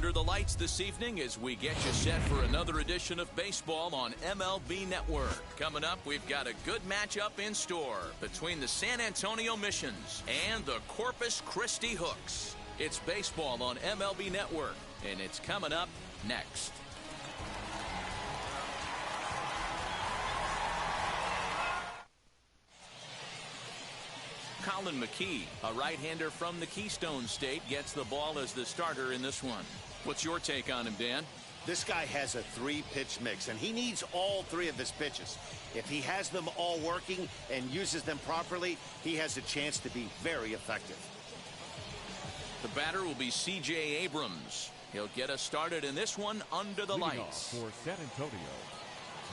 Under the Lights this evening as we get you set for another edition of baseball on MLB Network. Coming up, we've got a good matchup in store between the San Antonio Missions and the Corpus Christi Hooks. It's baseball on MLB Network, and it's coming up next. Colin McKee, a right-hander from the Keystone State, gets the ball as the starter in this one. What's your take on him, Dan? This guy has a three-pitch mix, and he needs all three of his pitches. If he has them all working and uses them properly, he has a chance to be very effective. The batter will be C.J. Abrams. He'll get us started in this one under the lights. For San Antonio,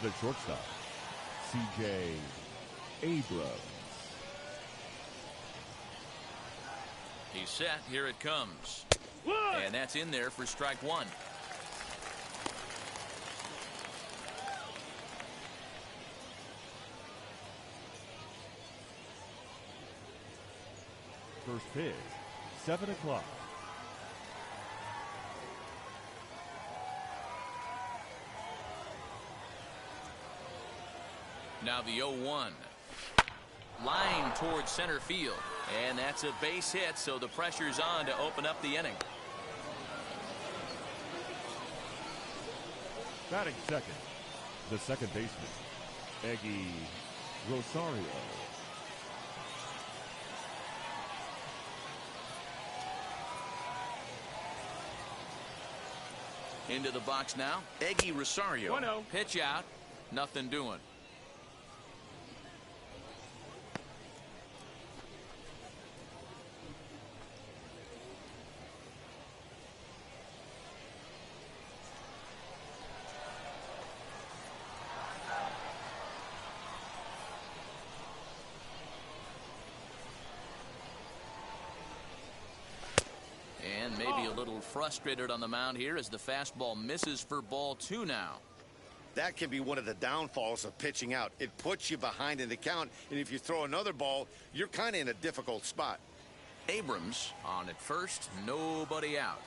the shortstop, C.J. Abrams. He's set. Here it comes. And that's in there for strike one. First pitch, 7 o'clock. Now the 0-1. Line towards center field. And that's a base hit, so the pressure's on to open up the inning. Batting second, the second baseman, Eggy Rosario. Into the box now, Eggy Rosario. 1-0. Pitch out, nothing doing. And maybe a little frustrated on the mound here as the fastball misses for ball 2 now. That can be one of the downfalls of pitching out. It puts you behind in the count, and if you throw another ball, you're kind of in a difficult spot. Abrams on at first, nobody out.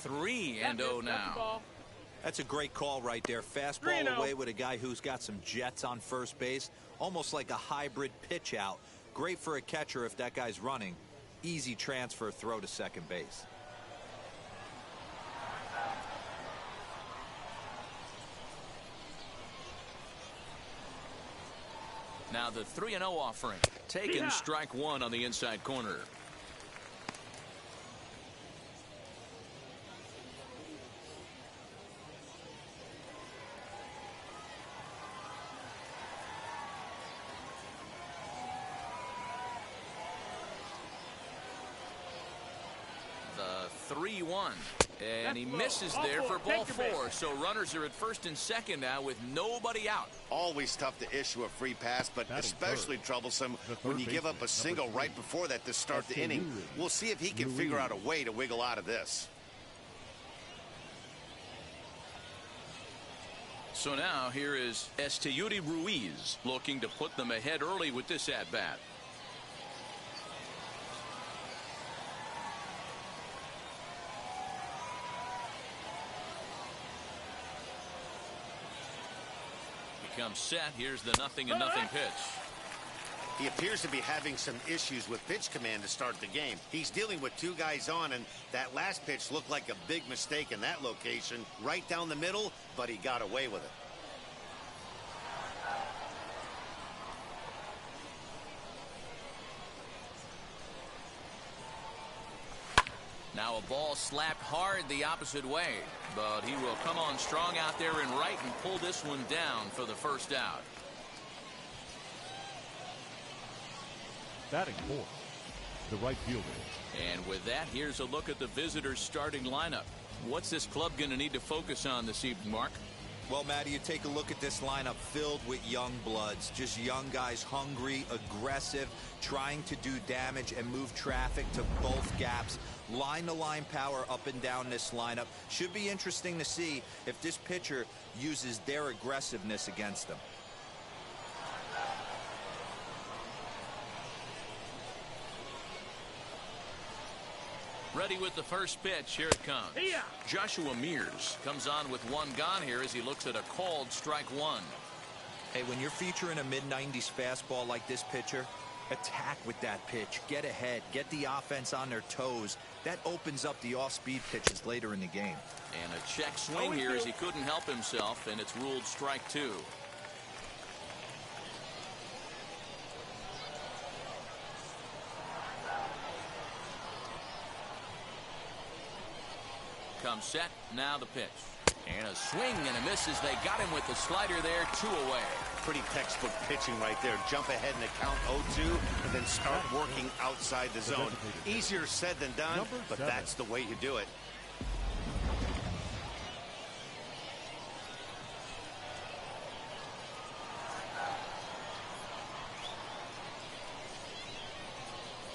Three and 0 now. That's a great call right there. Fastball away with a guy who's got some jets on first base. Almost like a hybrid pitch out. Great for a catcher if that guy's running. Easy transfer throw to second base. Now the 3-0 offering. Taking strike one on the inside corner. The 3-1. And he misses there for ball 4. So runners are at first and second now with nobody out. Always tough to issue a free pass, but especially troublesome when you give up a single right before that to start the inning. We'll see if he can figure out a way to wiggle out of this. So now here is Esteury Ruiz looking to put them ahead early with this at-bat. Comes set. Here's the 0-0 pitch. He appears to be having some issues with pitch command to start the game. He's dealing with two guys on, and that last pitch looked like a big mistake in that location, right down the middle, but he got away with it. Now a ball slapped hard the opposite way, but he will come on strong out there in right and pull this one down for the first out. Batting fourth, the right fielder. And with that, here's a look at the visitors' starting lineup. What's this club going to need to focus on this evening, Mark? Well, Matty, you take a look at this lineup filled with young bloods. Just young guys, hungry, aggressive, trying to do damage and move traffic to both gaps. Line-to-line power up and down this lineup. Should be interesting to see if this pitcher uses their aggressiveness against them. Ready with the first pitch. Here it comes. Joshua Mears comes on with one gone here as he looks at a called strike one. Hey, when you're featuring a mid-90s fastball like this pitcher, attack with that pitch. Get ahead. Get the offense on their toes. That opens up the off-speed pitches later in the game. And a check swing here as he couldn't help himself, and it's ruled strike two. Comes set, now the pitch. And a swing and a miss as they got him with the slider there, 2 away. Pretty textbook pitching right there. Jump ahead in the count 0-2 and then start working outside the zone. Easier said than done, but that's the way you do it.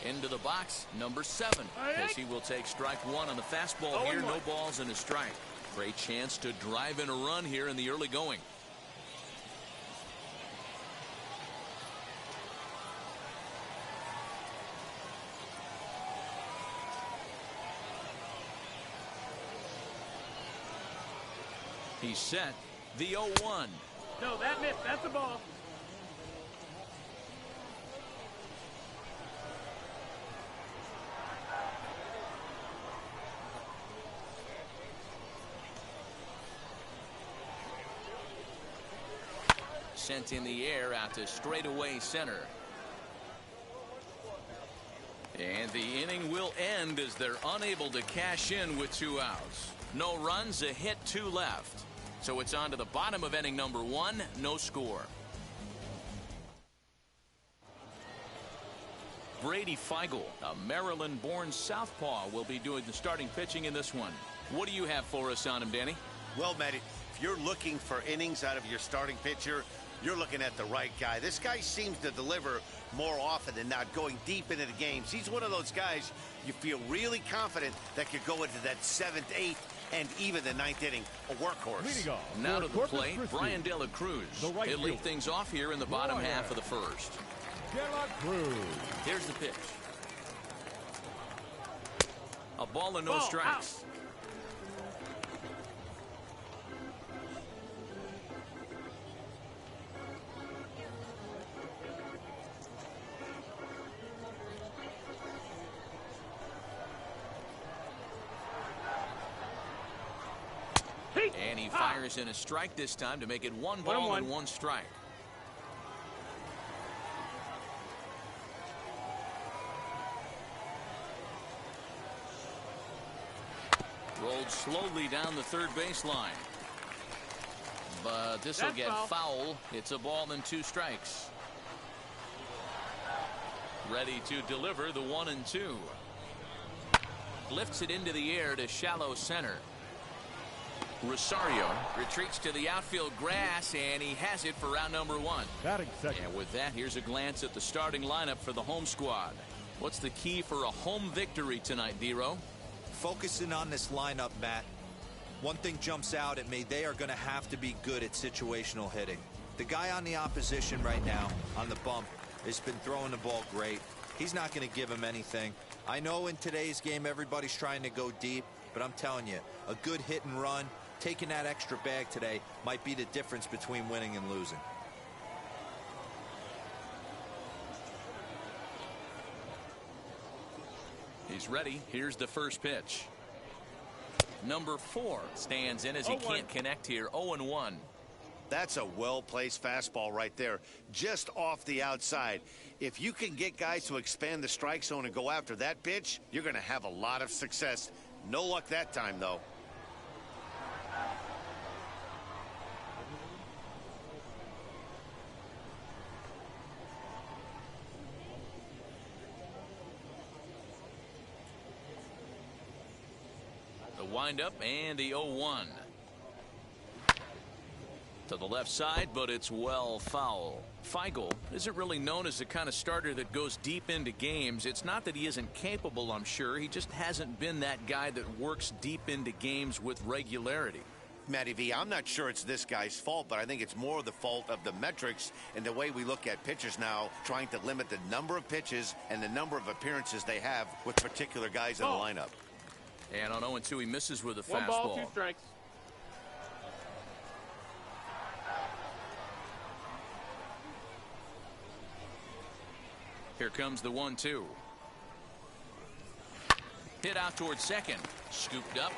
Into the box, number 7, as he will take strike one on the fastball here. No balls and a strike. Great chance to drive in a run here in the early going. He's set. The 0-1. No, that missed. That's a ball. Sent in the air out to straightaway center. And the inning will end as they're unable to cash in with 2 outs. No runs, a hit, 2 left. So it's on to the bottom of inning number 1, no score. Brady Feigl, a Maryland-born southpaw, will be doing the starting pitching in this one. What do you have for us on him, Danny? Well, Matt, if you're looking for innings out of your starting pitcher, you're looking at the right guy. This guy seems to deliver more often than not, going deep into the games. He's one of those guys you feel really confident that could go into that 7th, 8th, and even the 9th inning, a workhorse. Now to the plate, Brian De La Cruz. He'll lead things off here in the bottom half of the first. De La Cruz. Here's the pitch. A ball and no strikes. And he fires in a strike this time to make it 1 ball and 1 strike. Rolled slowly down the third baseline. But this will get foul. It's a ball and 2 strikes. Ready to deliver the 1-2. Lifts it into the air to shallow center. Rosario retreats to the outfield grass, and he has it for round number 1. Batting second. And with that, here's a glance at the starting lineup for the home squad. What's the key for a home victory tonight, Dero? Focusing on this lineup, Matt. One thing jumps out at me. They are going to have to be good at situational hitting. The guy on the opposition right now on the bump has been throwing the ball great. He's not going to give him anything. I know in today's game everybody's trying to go deep, but I'm telling you, a good hit and run, taking that extra bag today might be the difference between winning and losing. He's ready. Here's the first pitch. Number 4 stands in as he can't connect here. 0-1. That's a well-placed fastball right there, just off the outside. If you can get guys to expand the strike zone and go after that pitch, you're going to have a lot of success. No luck that time, though. The windup and the 0-1. To the left side, but it's well foul. Feigl isn't really known as the kind of starter that goes deep into games. It's not that he isn't capable, I'm sure. He just hasn't been that guy that works deep into games with regularity. Matty V, I'm not sure it's this guy's fault, but I think it's more the fault of the metrics and the way we look at pitchers now, trying to limit the number of pitches and the number of appearances they have with particular guys in the lineup. And on 0-2, he misses with a One ball, fastball. 2 strikes. Here comes the 1-2. Hit out towards second. Scooped up.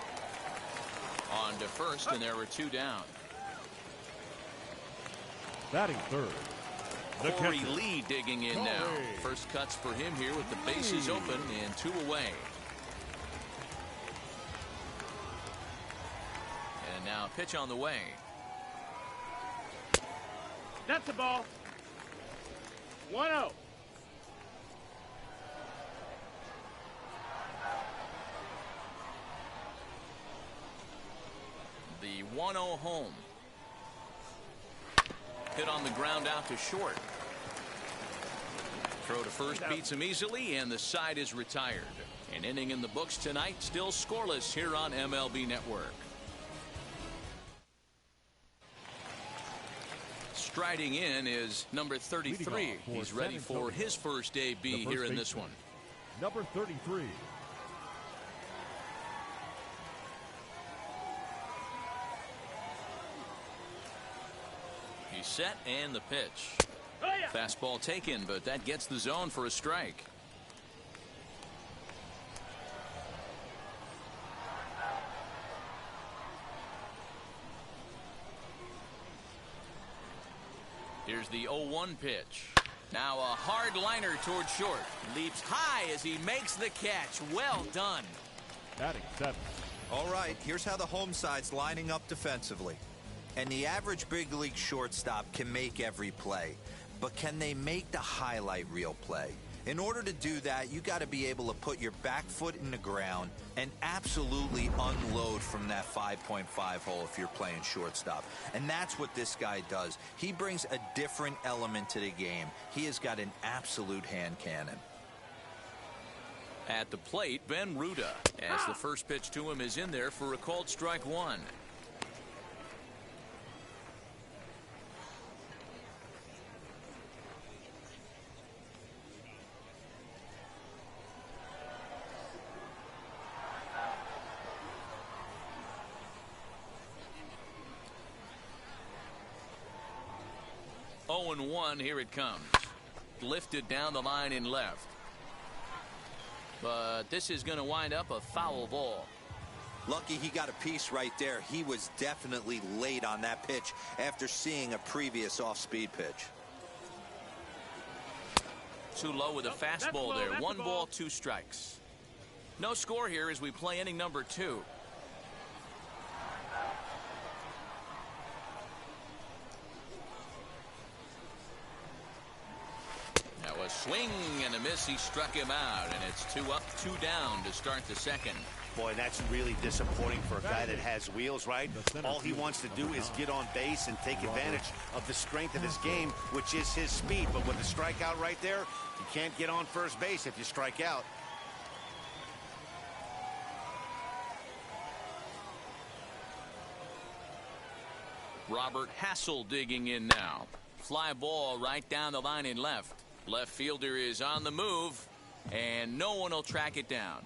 On to first, and there were 2 down. Batting third, the Corey catcher, Lee digging in now. Corey. First cuts for him here with the bases open and 2 away. And now pitch on the way. That's the ball. 1-0. The 1-0 home. Hit on the ground out to short. Throw to first beats him easily, and the side is retired. An inning in the books tonight, still scoreless here on MLB Network. Striding in is number 33. He's ready for his first AB here in this one. number 33. He's set, and the pitch. Oh, yeah. Fastball taken, but that gets the zone for a strike. Here's the 0-1 pitch. Now a hard liner toward short. Leaps high as he makes the catch. Well done. Batting seventh. All right, here's how the home side's lining up defensively. And the average big league shortstop can make every play, but can they make the highlight reel play? In order to do that, you got to be able to put your back foot in the ground and absolutely unload from that 5.5 hole if you're playing shortstop. And that's what this guy does. He brings a different element to the game. He has got an absolute hand cannon. At the plate, Ben Ruda, as the first pitch to him is in there for a called strike 1. Oh, and 1, here it comes. Lifted down the line in left. But this is going to wind up a foul ball. Lucky he got a piece right there. He was definitely late on that pitch after seeing a previous off-speed pitch. Too low with a fastball there. 1 ball, 2 strikes. No score here as we play inning number 2. That was swing and a miss. He struck him out, and it's 2 up, 2 down to start the second. Boy, that's really disappointing for a guy that has wheels, right? All he wants to do is get on base and take advantage of the strength of his game, which is his speed. But with the strikeout right there, you can't get on first base if you strike out. Robert Hassel digging in now. Fly ball right down the line in left. Left fielder is on the move, and no one will track it down.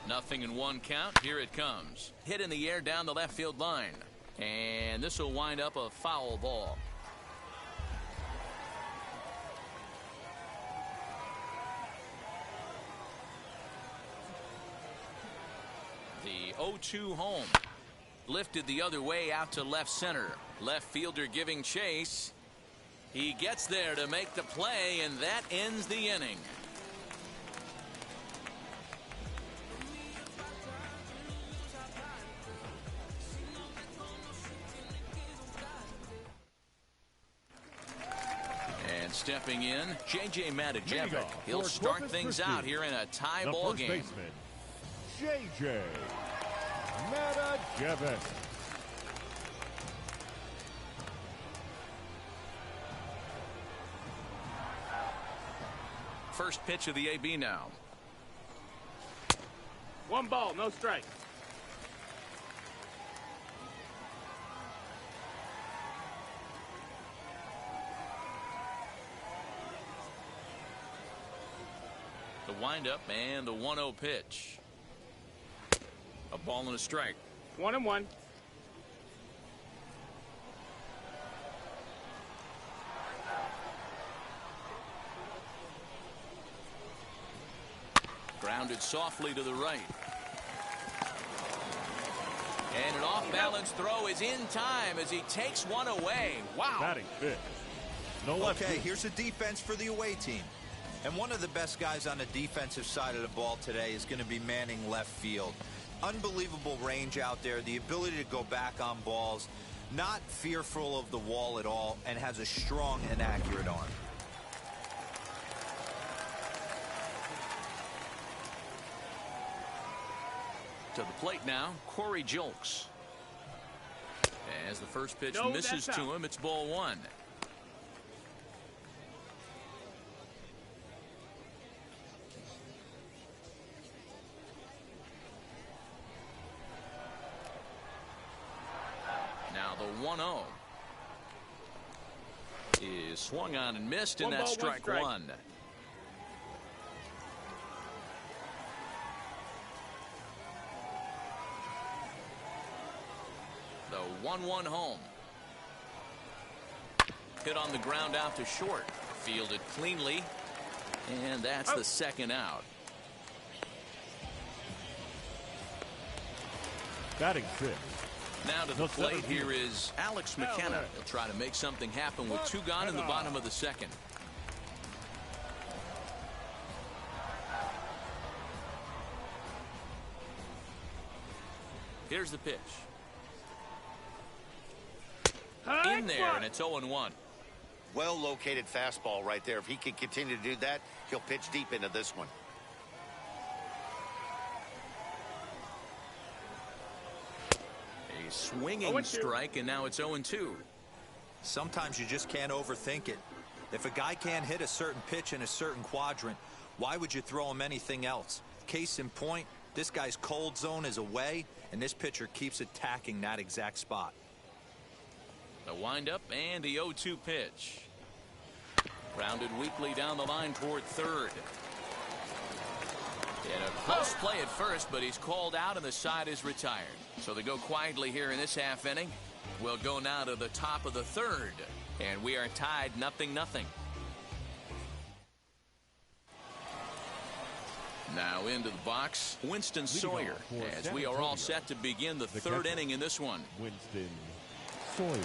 Nothing in 1 count. Here it comes. Hit in the air down the left field line. And this will wind up a foul ball. The 0-2 home. Lifted the other way out to left center. Left fielder giving chase. He gets there to make the play, and that ends the inning. And stepping in, J.J. Matajevic. He'll start things out here in a tie ball game. J.J. Matajevic. First pitch of the AB now. 1 ball, no strikes. The windup and the 1-0 pitch. A ball and a strike. 1-1. Grounded softly to the right. And an off-balance throw is in time as he takes one away. Wow. Batting fifth. No left. Okay, here's a defense for the away team. And one of the best guys on the defensive side of the ball today is going to be manning left field. Unbelievable range out there, the ability to go back on balls, not fearful of the wall at all, and has a strong and accurate arm. To the plate now, Corey Jolks. As the first pitch No, misses that's to out. him, it's ball 1. Now the 1-0 is swung on and missed, and One that's ball, one strike strike. 1. The 1-1 home. Hit on the ground out to short. Fielded cleanly. And that's the second out. Batting sixth. Now to the No plate center here field. is Alex McKenna. He'll try to make something happen with 2 gone in the bottom of the second. Here's the pitch. In there, and it's 0-1. Well-located fastball right there. If he can continue to do that, he'll pitch deep into this one. A swinging 0-2. strike, and now it's 0-2. Sometimes you just can't overthink it. If a guy can't hit a certain pitch in a certain quadrant, why would you throw him anything else? Case in point, this guy's cold zone is away, and this pitcher keeps attacking that exact spot. The windup and the 0-2 pitch. Grounded weakly down the line toward third. In a close play at first, but he's called out and the side is retired. So they go quietly here in this half inning. We'll go now to the top of the third, and we are tied 0-0. Now into the box, Winston Sawyer, as we are all set to begin the third inning in this one. Winston Sawyer.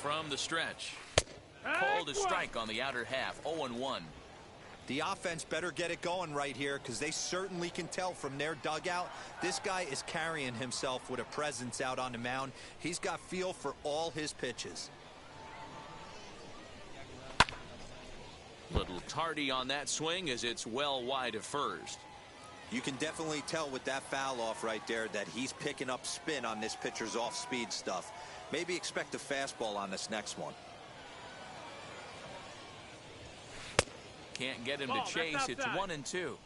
From the stretch, called a strike on the outer half, 0-1. The offense better get it going right here, because they certainly can tell from their dugout this guy is carrying himself with a presence out on the mound. He's got feel for all his pitches. Little tardy on that swing as it's well wide of first. You can definitely tell with that foul off right there that he's picking up spin on this pitcher's off-speed stuff. Maybe expect a fastball on this next one. Can't get him Ball, to chase. that's It's outside. 1-2.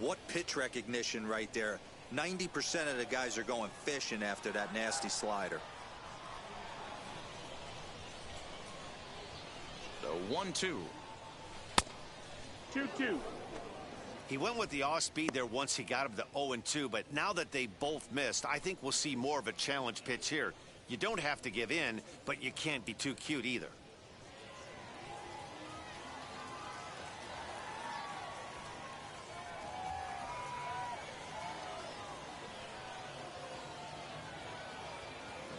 What pitch recognition right there. 90% of the guys are going fishing after that nasty slider. The 1-2. 2-2. He went with the off speed there once he got him to 0-2, but now that they both missed, I think we'll see more of a challenge pitch here. You don't have to give in, but you can't be too cute either.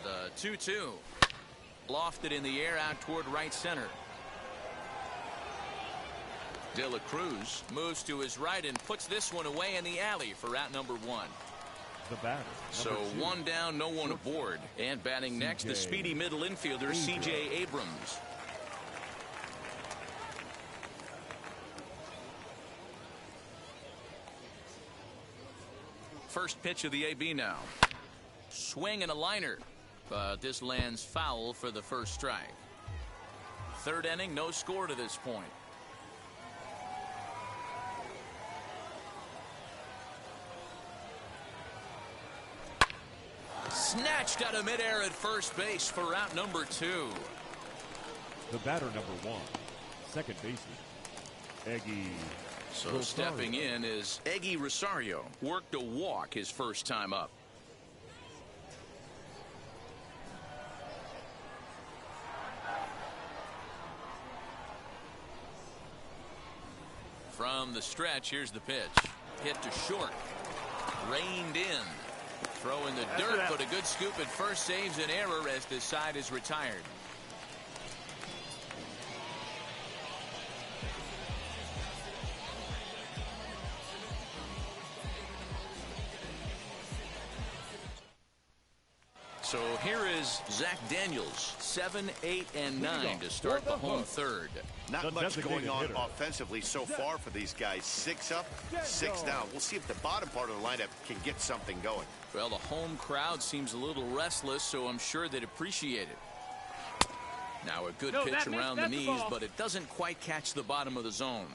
The 2-2. Lofted in the air out toward right center. De La Cruz moves to his right and puts this one away in the alley for out number 1. The batter. So number 2. 1 down, no one aboard. And batting next, the speedy middle infielder, C.J. Abrams. First pitch of the AB now. Swing and a liner, but this lands foul for the first strike. Third inning, no score to this point. Snatched out of midair at first base for out number 2. The batter, number 1, second baseman, Eggy. So Rosario. stepping in is Eggy Rosario. Worked a walk his first time up. From the stretch, here's the pitch. Hit to short. Reined in. Throw in the dirt, but a good scoop at first saves an error as the side is retired. So here is Zach Daniels, 7, 8, and 9 to start the home third. Not much going on offensively so far for these guys. 6 up, 6 down. We'll see if the bottom part of the lineup can get something going. Well, the home crowd seems a little restless, so I'm sure they'd appreciate it. Now a good pitch around the knees, but it doesn't quite catch the bottom of the zone.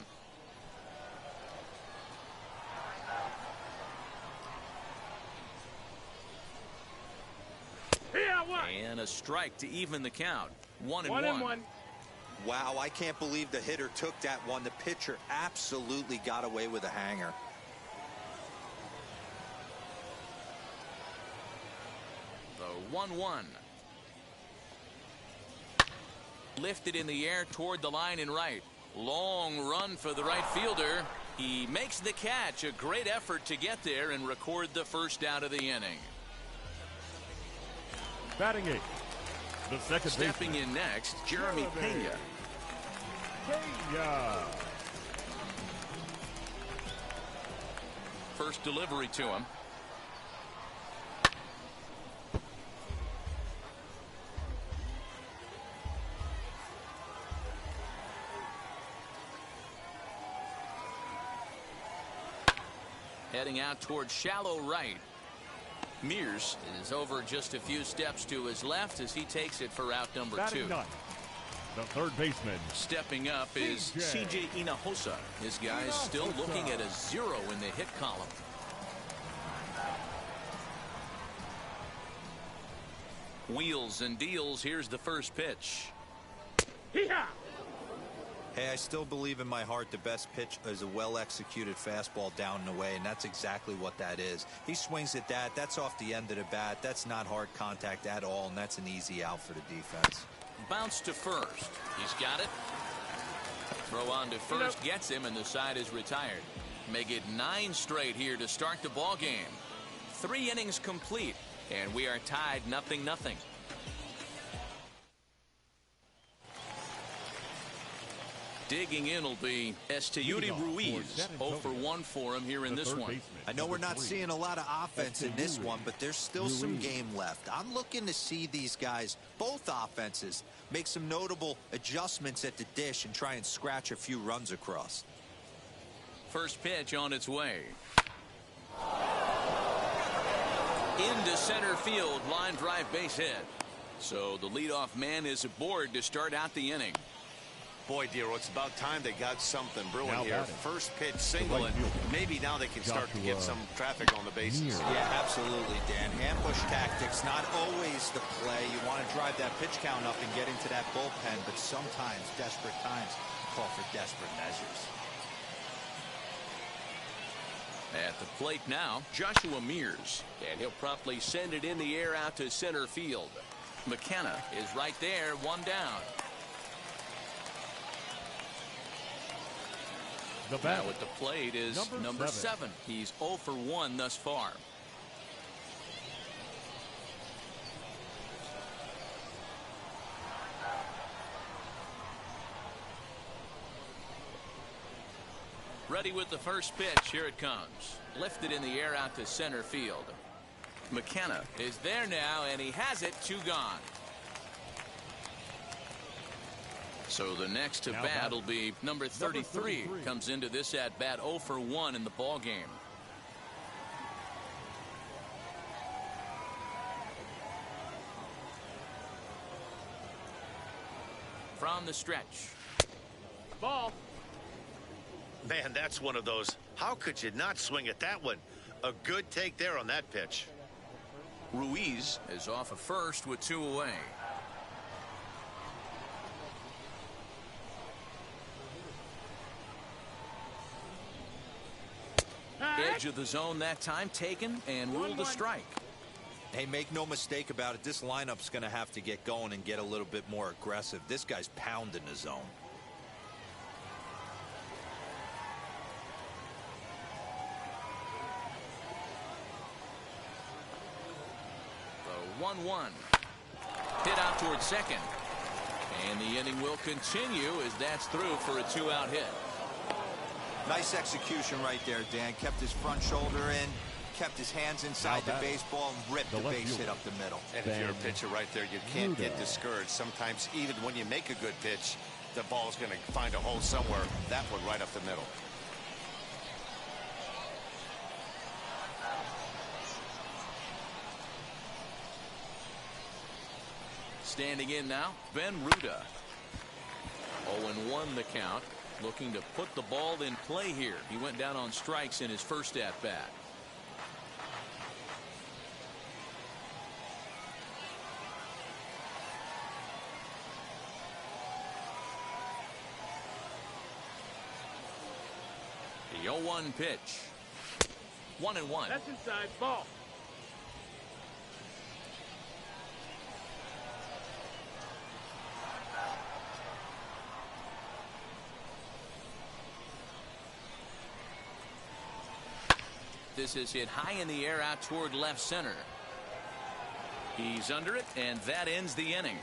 And a strike to even the count. 1-1. Wow, I can't believe the hitter took that one. The pitcher absolutely got away with a hanger. The 1-1. Lifted in the air toward the line and right. Long run for the right fielder. He makes the catch. A great effort to get there and record the first out of the inning. Batting 8, the second Stepping baseman. in next, Jeremy Pena. First delivery to him. Heading out toward shallow right. Mears is over just a few steps to his left as he takes it for out number 2. The third baseman. Stepping up is CJ Hinojosa. This guy's still looking at a 0 in the hit column. Wheels and deals. Here's the first pitch. Hey, I still believe in my heart the best pitch is a well-executed fastball down and away, and that's exactly what that is. He swings at that. That's off the end of the bat. That's not hard contact at all, and that's an easy out for the defense. Bounce to first. He's got it. Throw on to first gets him, and the side is retired. Make it 9 straight here to start the ball game. 3 innings complete, and we are tied 0-0. Digging in will be Esteury Ruiz. 0 for 1 for him here in this one. I know we're not seeing a lot of offense in this one, but there's still some game left. I'm looking to see these guys, both offenses, make some notable adjustments at the dish and try and scratch a few runs across. First pitch on its way. Into center field, line drive base hit. So the leadoff man is aboard to start out the inning. Boy, Dero, it's about time they got something brewing Now here. batting. First pitch single, and maybe now they can start to get some traffic on the bases. Yeah, absolutely, Dan. Ambush tactics, not always the play. You want to drive that pitch count up and get into that bullpen, but sometimes, desperate times, call for desperate measures. At the plate now, Joshua Mears, and he'll promptly send it in the air out to center field. McKenna is right there, 1 down. Now at the plate is number 7. He's 0 for 1 thus far. Ready with the first pitch. Here it comes. Lifted in the air out to center field. McKenna is there now, and he has it. 2 gone. So the next to bat will be number 33. Comes into this at bat 0 for 1 in the ball game. from the stretch. Ball. Man, that's one of those. How could you not swing at that one? A good take there on that pitch. Ruiz is off of first with 2 away. Edge of the zone that time taken and ruled a strike. Hey, make no mistake about it. This lineup's going to have to get going and get a little bit more aggressive. This guy's pounding the zone. The 1-1. Hit out towards second. And the inning will continue as that's through for a 2-out hit. Nice execution right there, Dan. Kept his front shoulder in, kept his hands inside the baseball, and ripped the base hit up the middle. And if you're a pitcher right there, you can't get discouraged. Sometimes even when you make a good pitch, the ball's going to find a hole somewhere. That one right up the middle. Standing in now, Ben Ruda. 0-1 the count. Looking to put the ball in play here. He went down on strikes in his first at-bat. The 0-1 pitch. 1-1. That's inside. Ball. This is hit high in the air out toward left center. He's under it, and that ends the inning.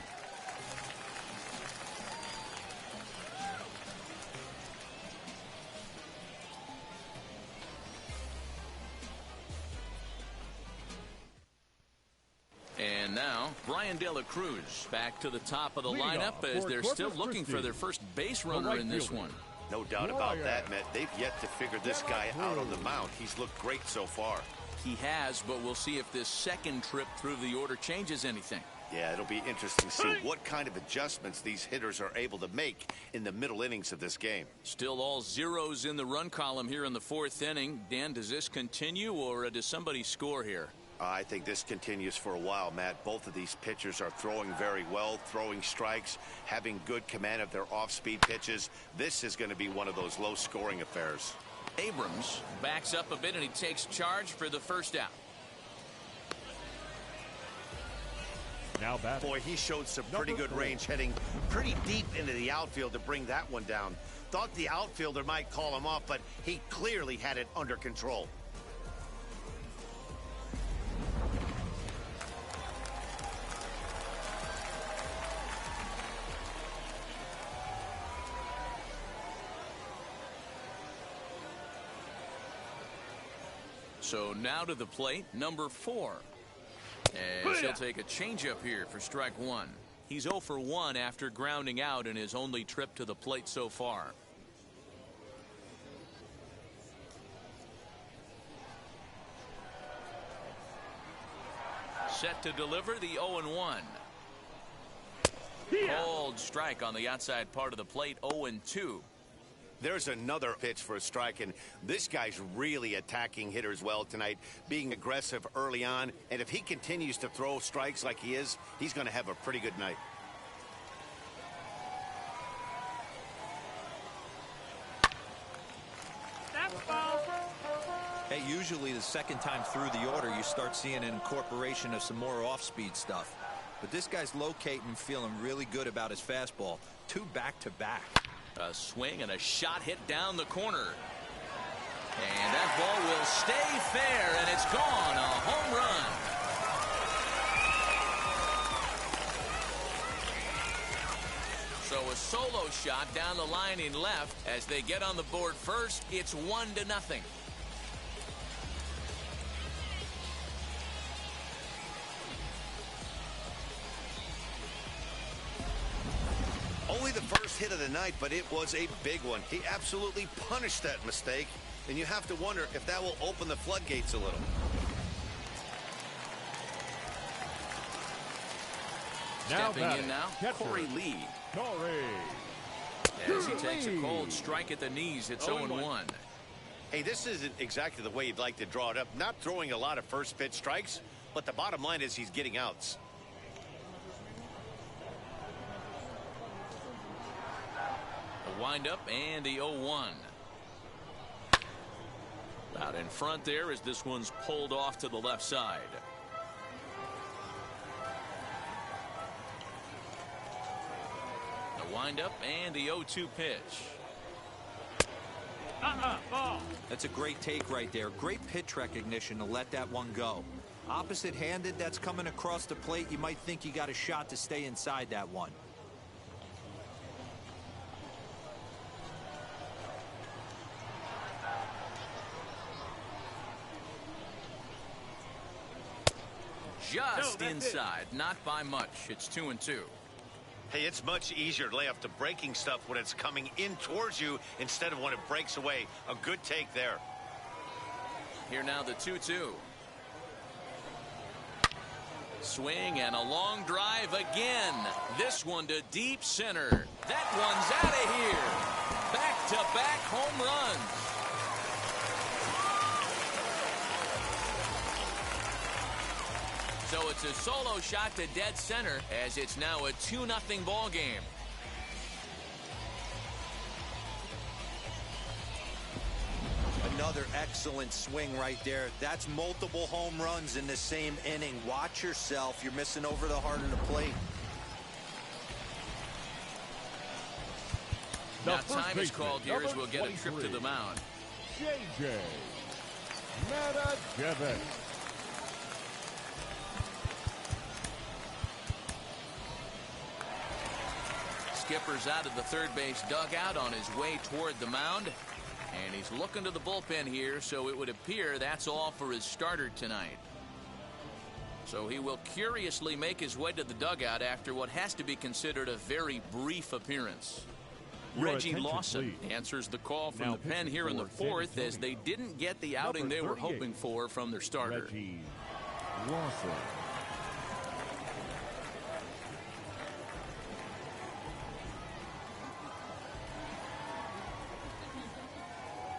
And now, Brian De La Cruz back to the top of the lineup as they're still looking for their first base runner in this one. No doubt about that, Matt. They've yet to figure this guy out on the mound. He's looked great so far. He has, but we'll see if this second trip through the order changes anything. Yeah, it'll be interesting to see what kind of adjustments these hitters are able to make in the middle innings of this game. Still all zeros in the run column here in the 4th inning. Dan, does this continue, or does somebody score here? I think this continues for a while, Matt. Both of these pitchers are throwing very well, throwing strikes, having good command of their off-speed pitches. This is going to be one of those low-scoring affairs. Abrams backs up a bit, and he takes charge for the first out. Now back. Boy, he showed some pretty good range, heading pretty deep into the outfield to bring that one down. Thought the outfielder might call him off, but he clearly had it under control. So now to the plate, number 4. As he'll take a changeup here for strike 1. He's 0 for 1 after grounding out in his only trip to the plate so far. Set to deliver the 0-1. Cold strike on the outside part of the plate, 0-2. There's another pitch for a strike, and this guy's really attacking hitters well tonight, being aggressive early on, and if he continues to throw strikes like he is, he's going to have a pretty good night. That's ball. Hey, usually the second time through the order, you start seeing an incorporation of some more off-speed stuff. But this guy's locating, feeling really good about his fastball. 2 back-to-back. A swing and a shot hit down the corner. And that ball will stay fair, and it's gone. A home run. So a solo shot down the line in left. As they get on the board first, it's 1-0. Only the first hit of the night, but it was a big one. He absolutely punished that mistake, and you have to wonder if that will open the floodgates a little. Stepping in now, Corey Lee. Corey. As he takes a cold strike at the knees, it's 0-1. Hey, this isn't exactly the way you'd like to draw it up. Not throwing a lot of first pitch strikes, but the bottom line is he's getting outs. The windup and the 0-1. Out in front there as this one's pulled off to the left side. The windup and the 0-2 pitch. Ball. That's a great take right there. Great pitch recognition to let that one go. Opposite-handed, that's coming across the plate. You might think you got a shot to stay inside that one. Just inside, not by much. It's 2-2. Hey, it's much easier to lay off the breaking stuff when it's coming in towards you instead of when it breaks away. A good take there. Here now the 2-2. Swing and a long drive again. This one to deep center. That one's out of here. Back-to-back home runs. So it's a solo shot to dead center as it's now a 2-0 ball game. Another excellent swing right there. That's multiple home runs in the same inning. Watch yourself. You're missing over the heart of the plate. Now time is called here as we'll get a trip to the mound. JBaker. Skipper's out of the third base dugout on his way toward the mound. And he's looking to the bullpen here, so it would appear that's all for his starter tonight. So he will curiously make his way to the dugout after what has to be considered a very brief appearance. Reggie Lawson answers the call from the pen here in the fourth as they didn't get the outing they were hoping for from their starter. Reggie Lawson.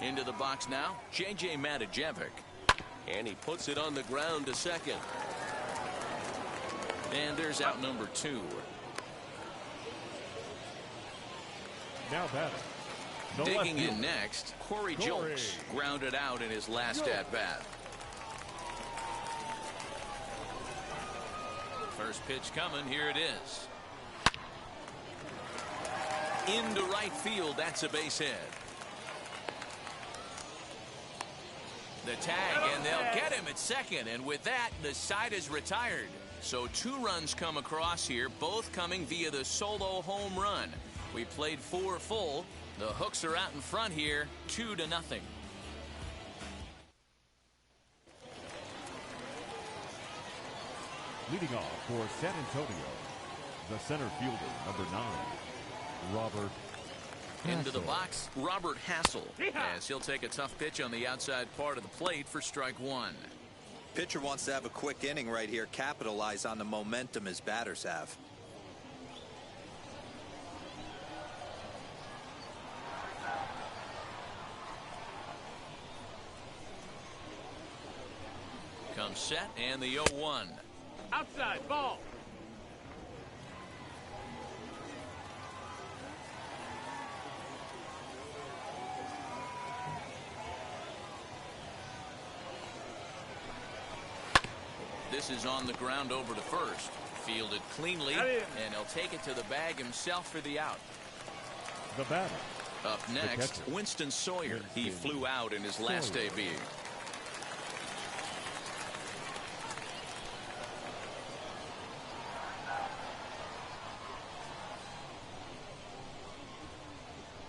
Into the box now, J.J. Matijevic. And he puts it on the ground to second. And there's out number 2. Now batting. The Digging left in fielder. next, Corey Julks grounded out in his last at-bat. First pitch coming, here it is. Into right field, that's a base hit. The tag, and they'll get him at second, and with that, the side is retired. So 2 runs come across here, both coming via the solo home run. We played 4 full. The Hooks are out in front here, 2-0. Leading off for San Antonio, the center fielder, number 9, Robert Into the Hassel. box, Robert Hassel, as he'll take a tough pitch on the outside part of the plate for strike 1. Pitcher wants to have a quick inning right here, capitalize on the momentum his batters have. Comes set, and the 0-1. Outside. Ball. This is on the ground over to first. Fielded cleanly, and he'll take it to the bag himself for the out. The batter. Up next, catcher. Winston Sawyer. He flew out in his last Sawyer. debut.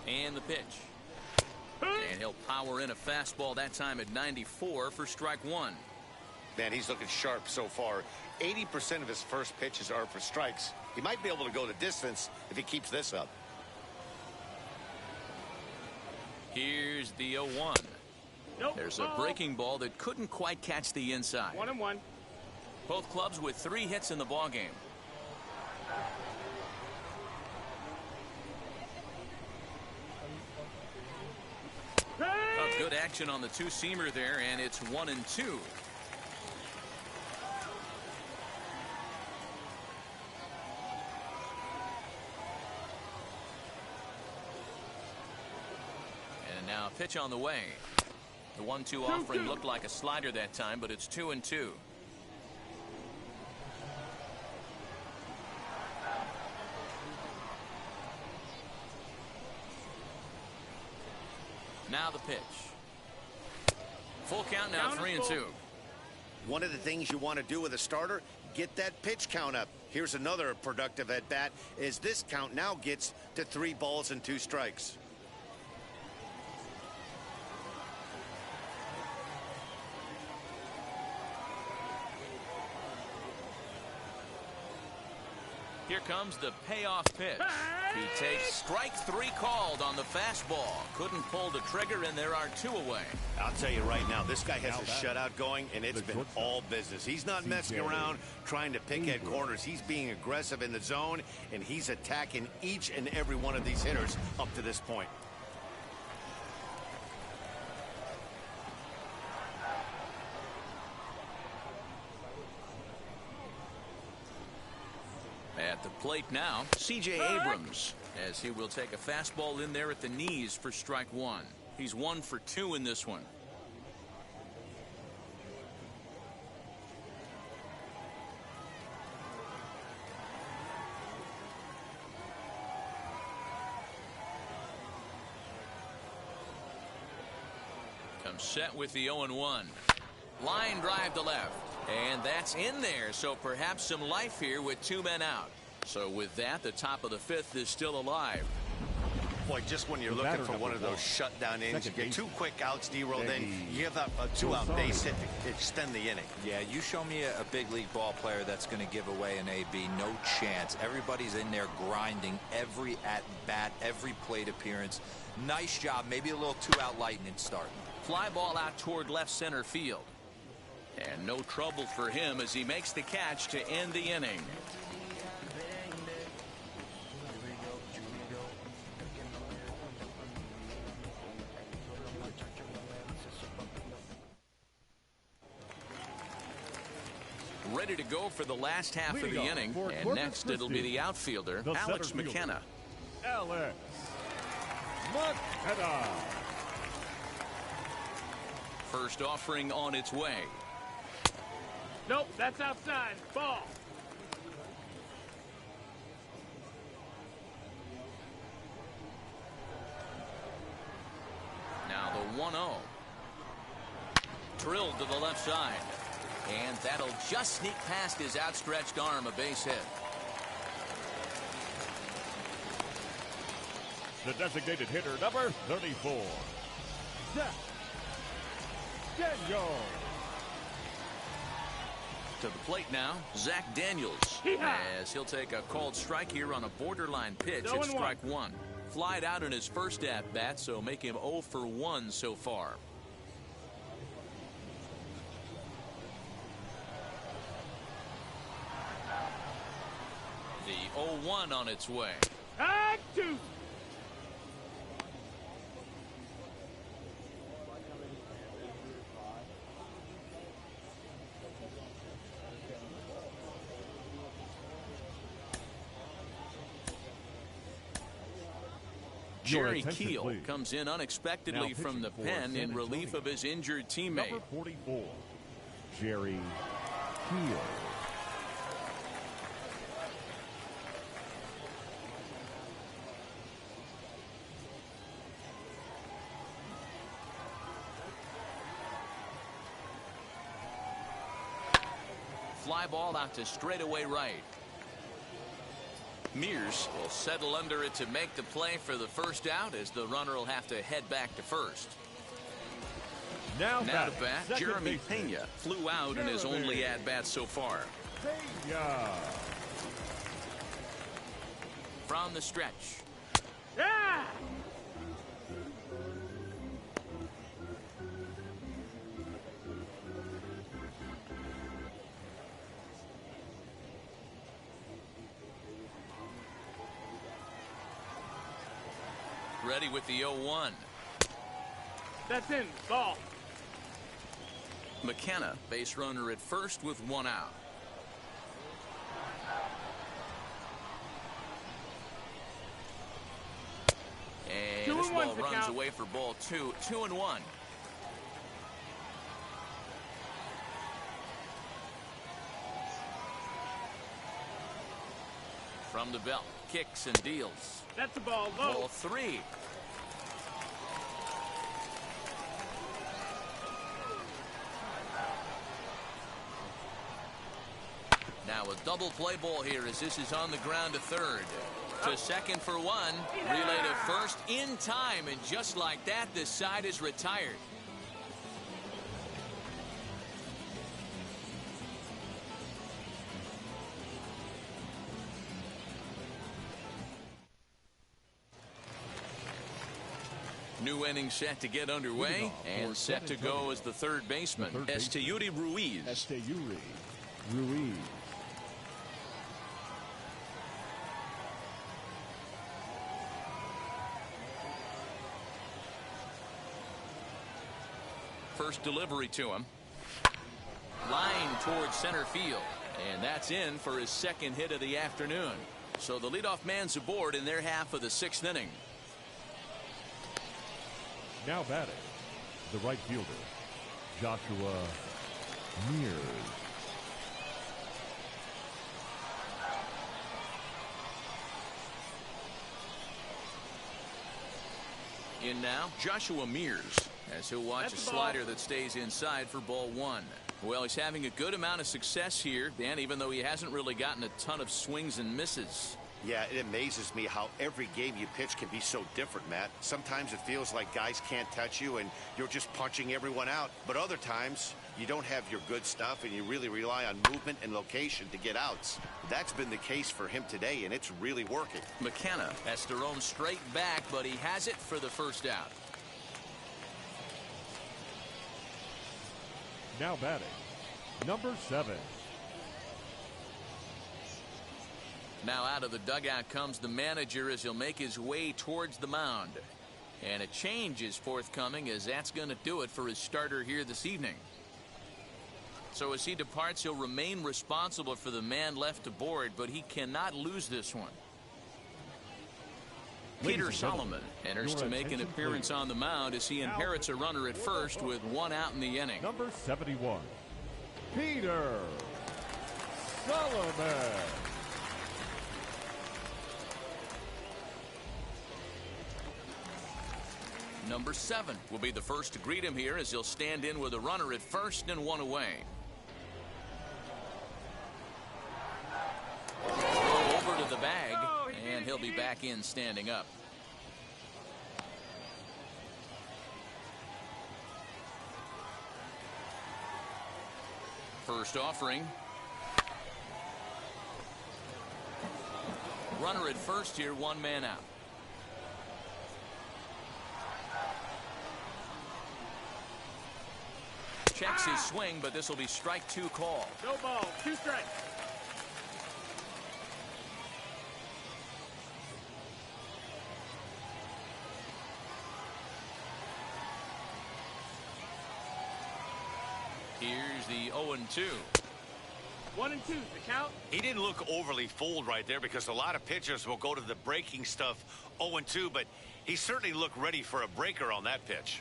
And the pitch. And he'll power in a fastball that time at 94 for strike 1. Man, he's looking sharp so far. 80% of his first pitches are for strikes. He might be able to go the distance if he keeps this up. Here's the 0-1. Nope. There's a breaking ball that couldn't quite catch the inside. 1-1. Both clubs with 3 hits in the ballgame. action on the two-seamer there, and it's 1-2. And now a pitch on the way. The 1-2 offering looked like a slider that time, but it's 2-2. Now the pitch. Full count now, 3-2. One of the things you want to do with a starter, get that pitch count up. Here's another productive at bat, as this count now gets to 3 balls and 2 strikes. Here comes the payoff pitch. He takes strike 3 called on the fastball. Couldn't pull the trigger, and there are 2 away. I'll tell you right now, this guy has a shutout going, and it's been all business. He's not messing around trying to pick at corners. He's being aggressive in the zone, and he's attacking each and every one of these hitters up to this point. At the plate now, C.J. Abrams, as he will take a fastball in there at the knees for strike 1. He's 1 for 2 in this one. Comes set with the 0-1. Line drive to left. And that's in there, so perhaps some life here with 2 men out. So with that, the top of the 5th is still alive. Boy, just when you're looking for one of those shutdown innings, you get 2 quick outs, D-roll, then you give up a 2-out base hit to extend the inning. Yeah, you show me a big league ball player that's going to give away an AB. No chance. Everybody's in there grinding every at-bat, every plate appearance. Nice job. Maybe a little 2-out lightning start. Fly ball out toward left center field. And no trouble for him as he makes the catch to end the inning. Ready to go for the last half of the inning. And next it'll be the outfielder, Alex McKenna. Alex McKenna. First offering on its way. Nope, that's outside. Ball. Now the 1-0. Drilled to the left side. And that'll just sneak past his outstretched arm, a base hit. The designated hitter, number 34. Zach Daniels. To the plate now, Zach Daniels, as he'll take a called strike here on a borderline pitch at strike 1. Flied out in his first at-bat, so make him 0 for 1 so far. The 0-1 on its way. Hard 2. Jerry Keel comes in unexpectedly from the pen in relief of his injured teammate. Number 44, Jerry Keel. Fly ball out to straightaway right. Mears will settle under it to make the play for the first out, as the runner will have to head back to first. Now to bat, Jeremy Pena flew out in his only at-bat so far. Pena. From the stretch. Yeah! Ready with the 0-1. That's in. Ball. McKenna, base runner at first with 1 out. And this ball runs away for ball 2. 2-1. From the belt, kicks and deals. That's a ball low. Ball 3. Now a double play ball here as this is on the ground to third. To second for 1. Relay to first in time, and just like that, this side is retired. New inning set to get underway and set to go as the third baseman, Esteury Ruiz. Esteury Ruiz. First delivery to him. Line towards center field. And that's in for his second hit of the afternoon. So the leadoff man's aboard in their half of the 6th inning. Now batting, the right fielder, Joshua Mears. In now, Joshua Mears, as he'll watch a slider that stays inside for ball 1. Well, he's having a good amount of success here, Dan, even though he hasn't really gotten a ton of swings and misses. Yeah, it amazes me how every game you pitch can be so different, Matt. Sometimes it feels like guys can't touch you and you're just punching everyone out. But other times, you don't have your good stuff and you really rely on movement and location to get outs. That's been the case for him today, and it's really working. McKenna has to roam straight back, but he has it for the first out. Now batting, number 7. Now out of the dugout comes the manager as he'll make his way towards the mound. And a change is forthcoming, as that's going to do it for his starter here this evening. So as he departs, he'll remain responsible for the man left aboard, but he cannot lose this one. Peter Solomon enters to make an appearance on the mound as he inherits a runner at first with 1 out in the inning. Number 71, Peter Solomon. Number 7 will be the first to greet him here as he'll stand in with a runner at first and 1 away. Over to the bag, and he'll be back in standing up. First offering. Runner at first here, 1 man out. Checks his swing, but this will be strike 2 call. No ball, 2 strikes. Here's the 0-2. 1 and 2, the count. He didn't look overly fooled right there, because a lot of pitchers will go to the breaking stuff 0-2, but he certainly looked ready for a breaker on that pitch.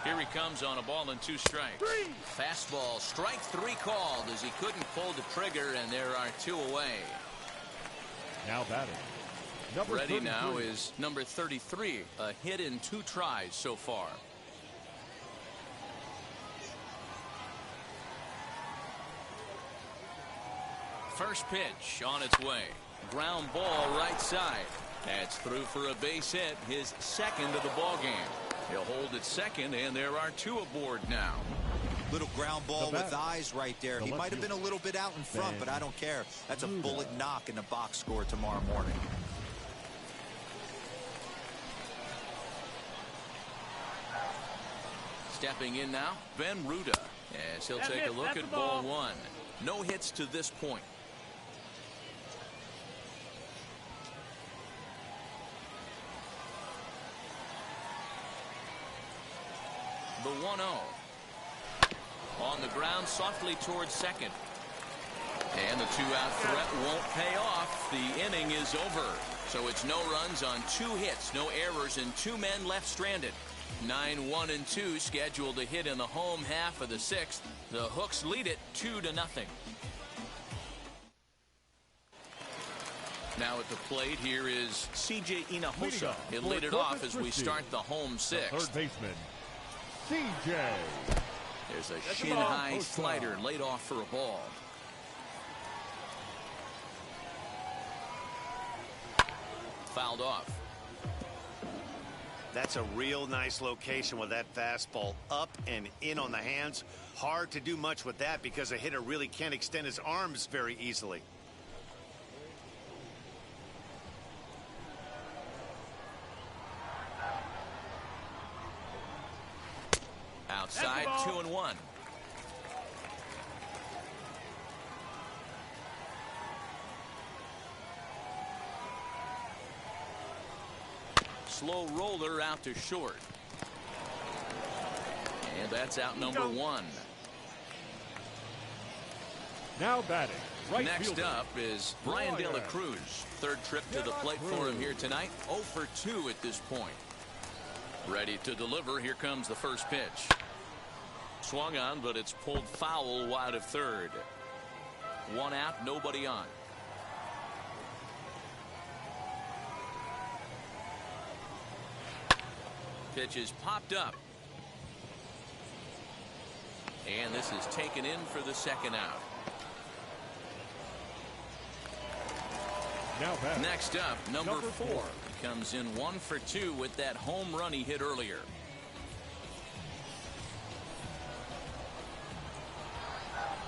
Here he comes on a ball and 2 strikes. 3. Fastball, strike 3 called as he couldn't pull the trigger, and there are 2 away. Now batting, number Ready 33. now is number 33, a hit in 2 tries so far. First pitch on its way. Ground ball right side. That's through for a base hit, his second of the ball game. He'll hold at second, and there are 2 aboard now. Little ground ball with eyes right there. He might have been a little bit out in front, but I don't care. That's a bullet knock in the box score tomorrow morning. Stepping in now, Ben Ruda, as he'll take a look at ball 1. No hits to this point. The 1-0. On the ground softly towards second. And the two-out threat won't pay off. The inning is over. So it's no runs on 2 hits, no errors, and 2 men left stranded. 9-1-2 scheduled to hit in the home half of the 6th. The Hooks lead it 2-0. Now at the plate, here is C.J. Hinojosa. He'll lead it off as we start the home 6th. Third baseman, C.J. There's a shin-high slider laid off for a ball. Fouled off. That's a real nice location with that fastball up and in on the hands. Hard to do much with that because a hitter really can't extend his arms very easily. Outside, 2-1. Slow roller out to short. And that's out number 1. Now batting, right Next fielder, up is Brian De La Cruz. Third trip to the plate for him here tonight. 0 for 2 at this point. Ready to deliver. Here comes the first pitch. Swung on, but it's pulled foul wide of third. 1 out, nobody on. Pitch is popped up. And this is taken in for the 2nd out. now batting. Next up, number 4. Comes in 1 for 2 with that home run he hit earlier.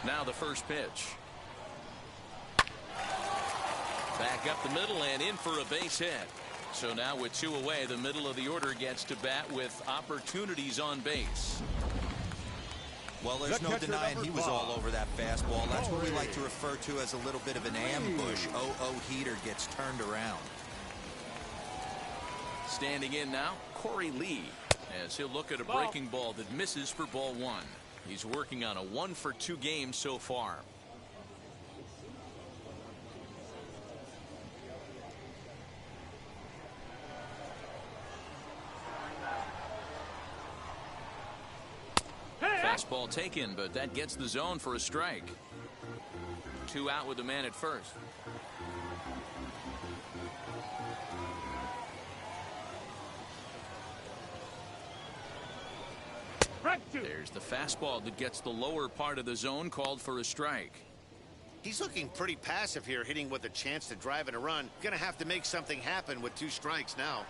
Now the first pitch. Back up the middle and in for a base hit. So now with 2 away, the middle of the order gets to bat with opportunities on base. Well, there's no denying he was all over that fastball. That's what we like to refer to as a little bit of an ambush. 0-0 heater gets turned around. Standing in now, Corey Lee, as he'll look at a breaking ball that misses for ball 1. He's working on a 1 for 2 game so far. Fastball taken, but that gets the zone for a strike. 2 out with the man at first. There's the fastball that gets the lower part of the zone, called for a strike. He's looking pretty passive here, hitting with a chance to drive in a run. Gonna have to make something happen with 2 strikes now.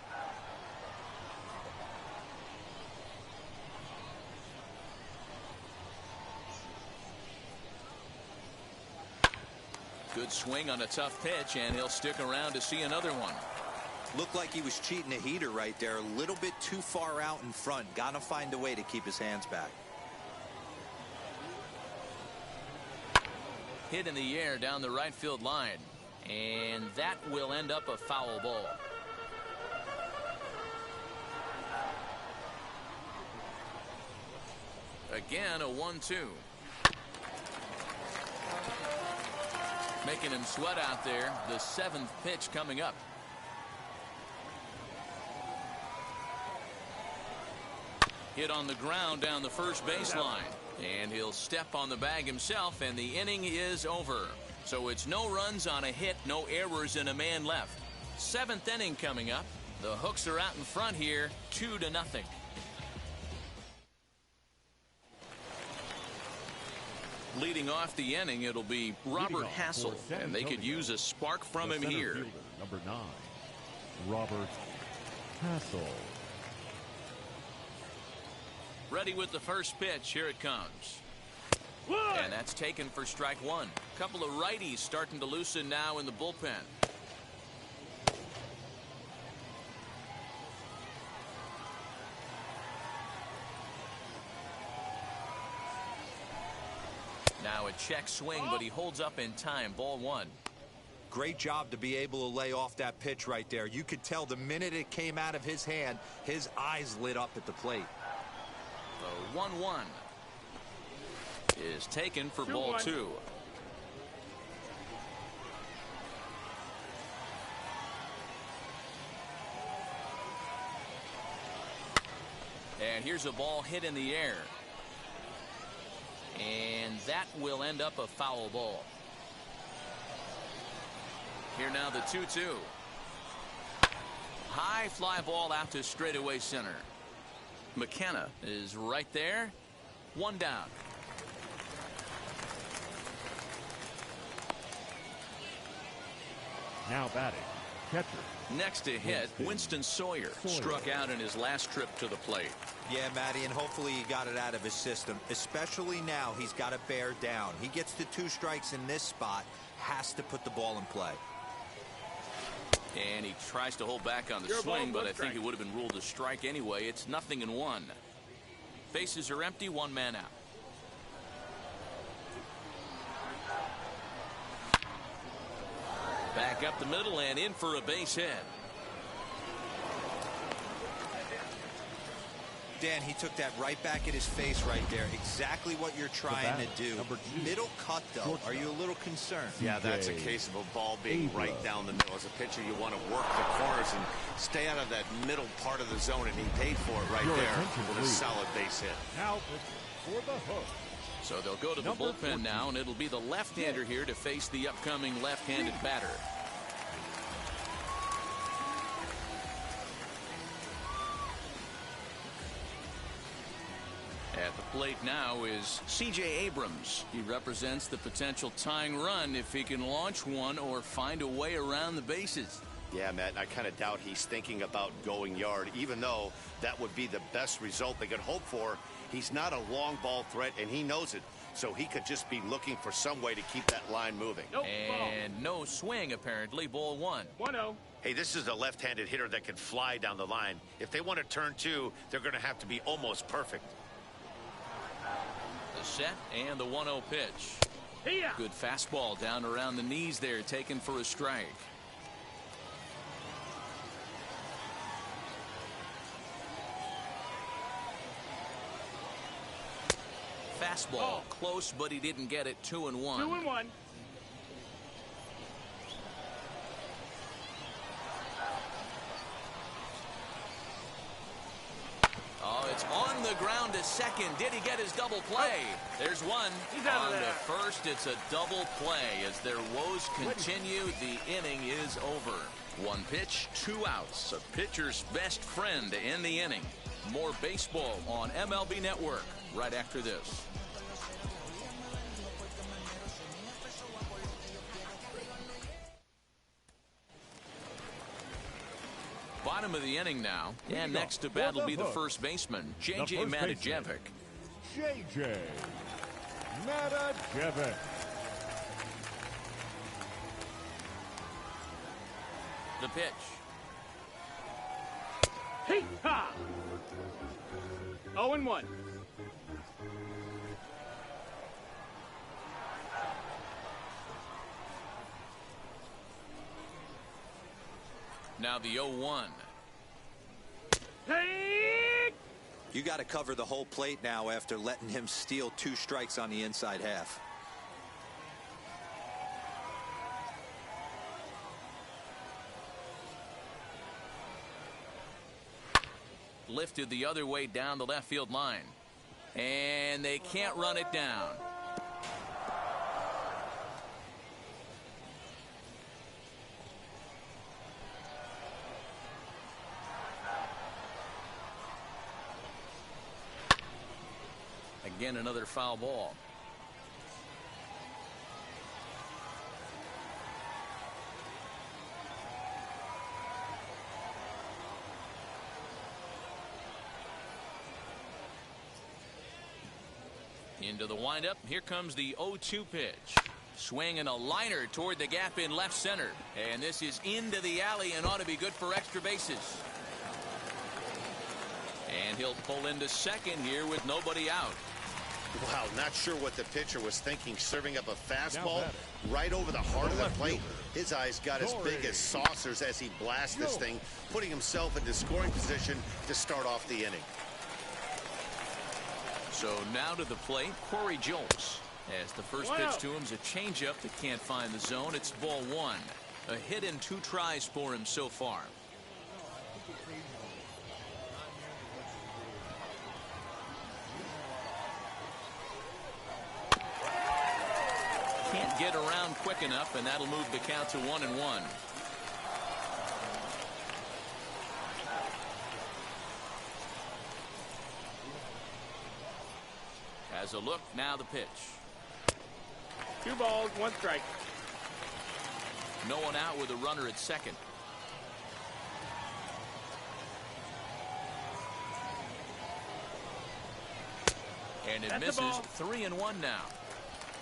Good swing on a tough pitch, and he'll stick around to see another one. Looked like he was cheating a heater right there. A little bit too far out in front. Gotta find a way to keep his hands back. Hit in the air down the right field line, and that will end up a foul ball. Again, a 1-2. Making him sweat out there. The 7th pitch coming up. Hit on the ground down the first baseline. And he'll step on the bag himself, and the inning is over. So it's no runs on a hit, no errors, and a man left. 7th inning coming up. The Hooks are out in front here, 2-0. Leading off the inning, it'll be Robert Hassel, and they could use a spark from him here. Fielder, number 9, Robert Hassel. Ready with the first pitch. Here it comes. And that's taken for strike 1. Couple of righties starting to loosen now in the bullpen. Now a check swing, but he holds up in time. Ball 1. Great job to be able to lay off that pitch right there. You could tell the minute it came out of his hand, his eyes lit up at the plate. The 1-1 is taken for ball 2-1. 2. And here's a ball hit in the air. And that will end up a foul ball. Here now the 2-2. High fly ball out to straightaway center. McKenna is right there. 1 down. Now batting, catcher. Next to hit, Winston Sawyer struck out in his last trip to the plate. Yeah, Matty, and hopefully he got it out of his system. Especially now, he's got to bear down. He gets the 2 strikes in this spot, has to put the ball in play. And he tries to hold back on the swing, but I think it would have been ruled a strike anyway. It's 0-1. Bases are empty, 1 man out. Back up the middle and in for a base hit. Dan, he took that right back at his face right there. Exactly what you're trying to do. Middle cut, though. Are you a little concerned? Yeah, that's a case of a ball being right down the middle. As a pitcher, you want to work the corners and stay out of that middle part of the zone, and he paid for it right there with a solid base hit. Now for the hook. So they'll go to the bullpen now, and it'll be the left-hander here to face the upcoming left-handed batter. At the plate now is C.J. Abrams. He represents the potential tying run if he can launch one or find a way around the bases. Yeah, Matt, I kind of doubt he's thinking about going yard, even though that would be the best result they could hope for. He's not a long ball threat, and he knows it, so he could just be looking for some way to keep that line moving. And no swing, apparently. Ball 1. 1-0. Hey, this is a left-handed hitter that can fly down the line. If they want to turn 2, they're going to have to be almost perfect. The set and the 1-0 pitch. Good fastball down around the knees there, taken for a strike. Fastball close, but he didn't get it. 2-1. 2-1. Oh, it's on the ground to second. Did he get his double play? There's one. He's out on of there. the first, it's a double play. As their woes continue, the inning is over. 1 pitch, 2 outs. A pitcher's best friend to end the inning. More baseball on MLB Network right after this. Bottom of the inning now, and next to bat will be the first baseman, J.J. Matajevic. J.J. Matajevic. The pitch. Hey, ha! 0-1. Now the 0-1. Hey! You got to cover the whole plate now after letting him steal 2 strikes on the inside half. Lifted the other way down the left field line. And they can't run it down. Again, another foul ball. Into the windup. Here comes the 0-2 pitch. Swing and a liner toward the gap in left center. And this is into the alley and ought to be good for extra bases. And he'll pull into second here with nobody out. Wow, not sure what the pitcher was thinking, serving up a fastball right over the heart of the plate. His eyes got as big as saucers as he blasted this thing, putting himself into scoring position to start off the inning. So now to the plate, Corey Jolts. As the first pitch to him is a changeup that can't find the zone. It's ball one. A hit in 2 tries for him so far. Can't get around quick enough, and that'll move the count to 1-1. As a look, now the pitch. 2 balls, 1 strike. No one out with a runner at second. And it misses. 3-1 now.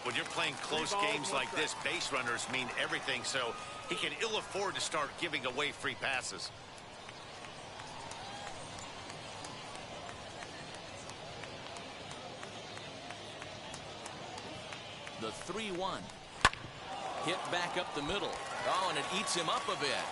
When you're playing close games like this, base runners mean everything, so he can ill afford to start giving away free passes. The 3-1. Hit back up the middle. Oh, and it eats him up a bit.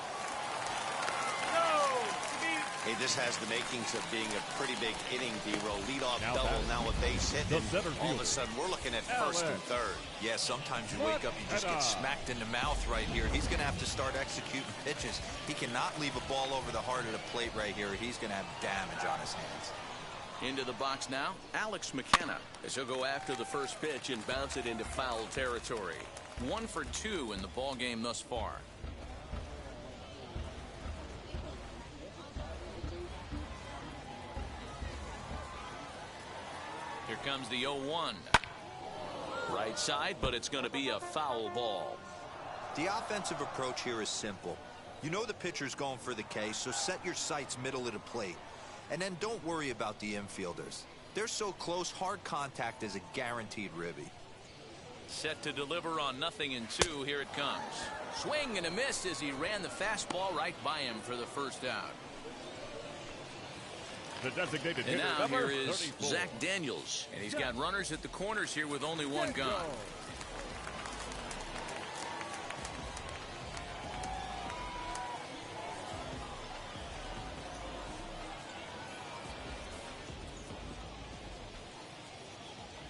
Hey, this has the makings of being a pretty big inning, D-Roll. Leadoff double, now a base hit, and all of a sudden we're looking at first and third. Yeah, sometimes you wake up, you just get smacked in the mouth right here. He's going to have to start executing pitches. He cannot leave a ball over the heart of the plate right here. He's going to have damage on his hands. Into the box now, Alex McKenna, as he'll go after the first pitch and bounce it into foul territory. 1 for 2 in the ball game thus far. Here comes the 0-1. Right side, but it's going to be a foul ball. The offensive approach here is simple. You know the pitcher's going for the K, so set your sights middle of the plate. And then don't worry about the infielders. They're so close, hard contact is a guaranteed ribby. Set to deliver on 0-2. Here it comes. Swing and a miss as he ran the fastball right by him for the first out. The designated and hitter, now here number is 34. Zach Daniels. And he's got runners at the corners here with only one gone.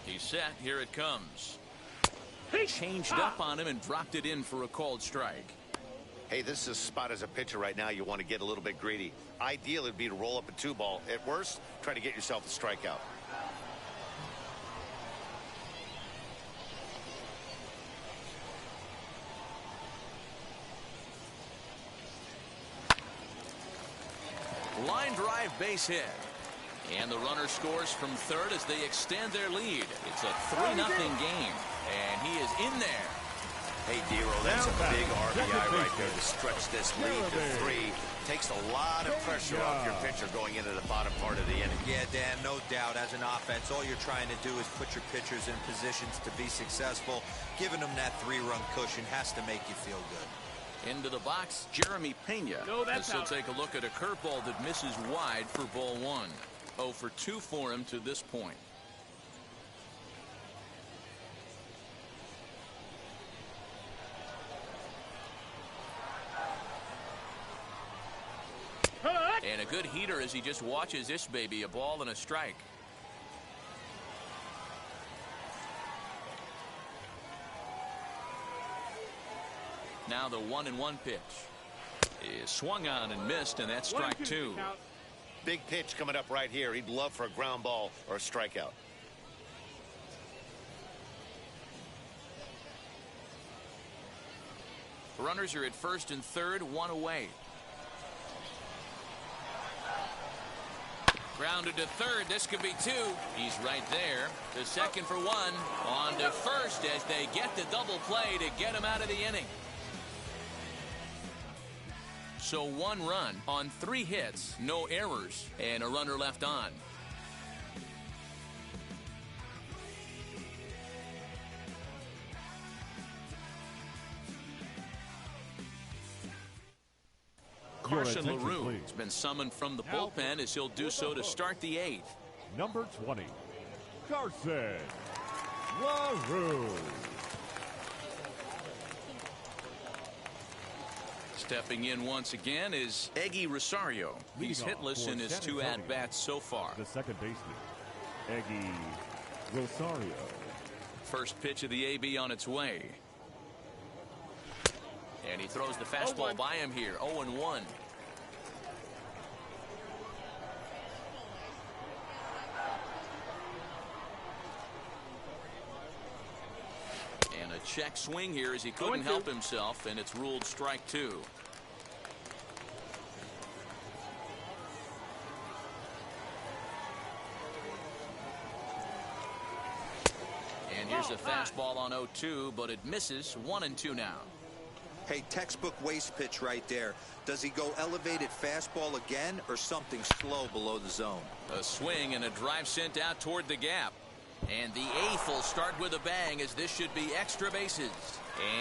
He's set. Here it comes. Changed up on him and dropped it in for a called strike. Hey, this is a spot as a pitcher right now you want to get a little bit greedy. Ideal would be to roll up a 2-ball. At worst, try to get yourself a strikeout. Line drive base hit. And the runner scores from third as they extend their lead. It's a 3-0 game. And he is in there. Hey, D-Roll, that's a big RBI right there to stretch this lead to 3. Takes a lot of pressure off your pitcher going into the bottom part of the inning. Yeah, Dan, no doubt. As an offense, all you're trying to do is put your pitchers in positions to be successful. Giving them that 3-run cushion has to make you feel good. Into the box, Jeremy Pena. As he'll take a look at a curveball that misses wide for ball 1. 0 for 2 for him to this point. And a good heater as he just watches this baby, a ball and a strike. Now the 1-1 pitch is swung on and missed, and that's strike 2. Big pitch coming up right here. He'd love for a ground ball or a strikeout. Runners are at first and third, 1 away. Grounded to third. This could be 2. He's right there. The second for 1. On to first as they get the double play to get him out of the inning. So 1 run on 3 hits, no errors, and a runner left on. Carson LaRue has been summoned from the bullpen as he'll do so to start the 8th. Number 20, Carson LaRue. Stepping in once again is Eggy Rosario. He's hitless in his 2 at-bats so far. The second baseman. Eggy Rosario. First pitch of the AB on its way. And he throws the fastball by him here. 0-1. And a check swing here as he couldn't help himself, and it's ruled strike 2. And here's a fastball on 0-2, but it misses. 1-2 now. Hey, textbook waste pitch right there. Does he go elevated fastball again or something slow below the zone? A swing and a drive sent out toward the gap. And the 8th will start with a bang, as this should be extra bases.